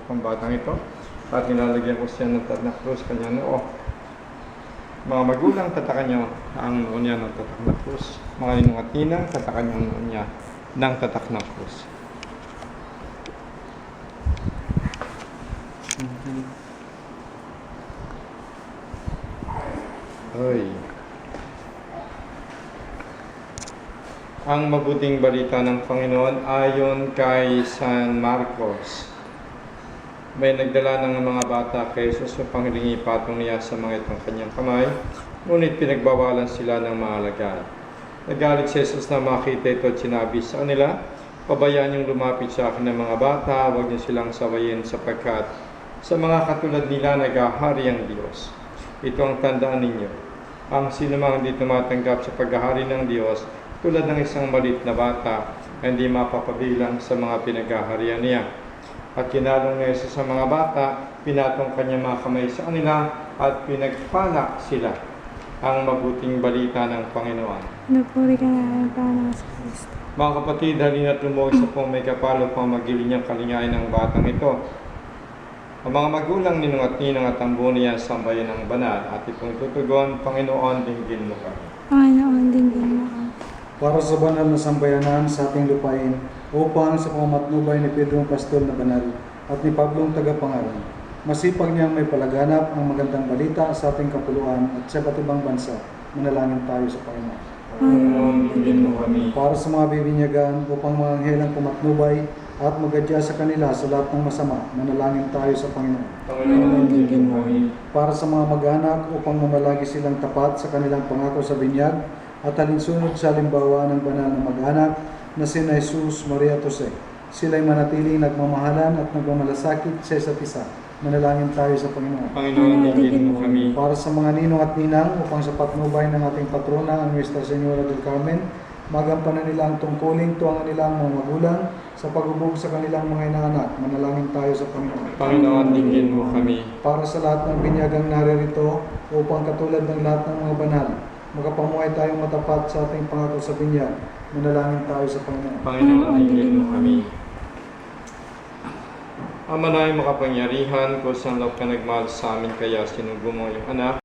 Ito pong batang ito. At nilalagyan ko siya ng tatak na krus kanya noo. Mga magulang, tatakan niyo ang noo niya ng tatak na krus. Mga ninong at ninang, tatakan niyo ang noo niya ng tatak na krus. Ay. Ang mabuting balita ng Panginoon ayon kay San Marcos. May nagdala ng mga bata kay Jesus upang hilingi patong niya sa mga itong kanyang kamay, ngunit pinagbawalan sila ng mga alagad. Nagalit si Jesus na makita ito at sinabi sa kanila, pabayaan niyong lumapit sa akin ng mga bata, huwag niyo silang sawayin sapagkat sa mga katulad nila naghahari ang Diyos. Ito ang tandaan ninyo. Ang sinumang hindi tumatanggap sa paghahari ng Diyos, tulad ng isang maliit na bata, hindi mapapabilang sa mga pinaghaharian niya. At kinalong niya sa mga bata, pinatong kanyang mga kamay sa kanila at pinagpala sila. Ang mabuting balita ng Panginoon. Napuri ka na ang Panginoon sa Kristo. Mga kapatid, halina't lumuhod sa pong may kapalo pang magili niyang kalingayan ng batang ito. Ang mga magulang ninong at ninang at ang buo niya sa bayan ng banal at itong tutugon, Panginoon, dinggin mo kami. Panginoon, dinggin mo kami. Para sa banal na sambayanan sa ating lupain, upang sa pamatnubay ni Pedro Pastol na banal at ni Pablong tagapangalan, masipag niyang may palaganap ang magandang balita sa ating kapuluan at sa iba't ibang bansa. Manalangin tayo sa Panginoon. Panginoon, dinggin mo kami. Para sa mga bibinyagan upang mga anghelang pumatnubay at magadya sa kanila sa lahat ng masama, manalangin tayo sa Panginoon. Panginoon, dinggin mo kami. Para sa mga mag-anak upang mamalagi silang tapat sa kanilang pangako sa binyag at alinsunod sa halimbawa ng banal na mag-anak na sina Jesus, Maria at Jose. Sila'y manatiling nagmamahalan at nagmamalasakit sa isa't isa. Manalangin tayo sa Panginoon. Panginoon, dinggin mo kami. Para sa mga ninong at ninang upang sa patnubay ng ating patrona, ang Nuestra Señora del Carmen, magampanan nila ang tungkulin, tuwangan nila ang mga magulang sa paghubog sa kanilang mga inaanak. Manalangin tayo sa Panginoon. Panginoon, dinggin mo kami. Para sa lahat ng binyagang naririto upang katulad ng lahat ng mga banal, makapamuhay tayong matapat sa ating pangako sa binyag. Manalangin tayo sa Panginoon. Panginoon, dinggin mo kami. Ama na makapangyarihan, kung saan ka nagmahal sa amin, kaya sinugo mo iyong anak,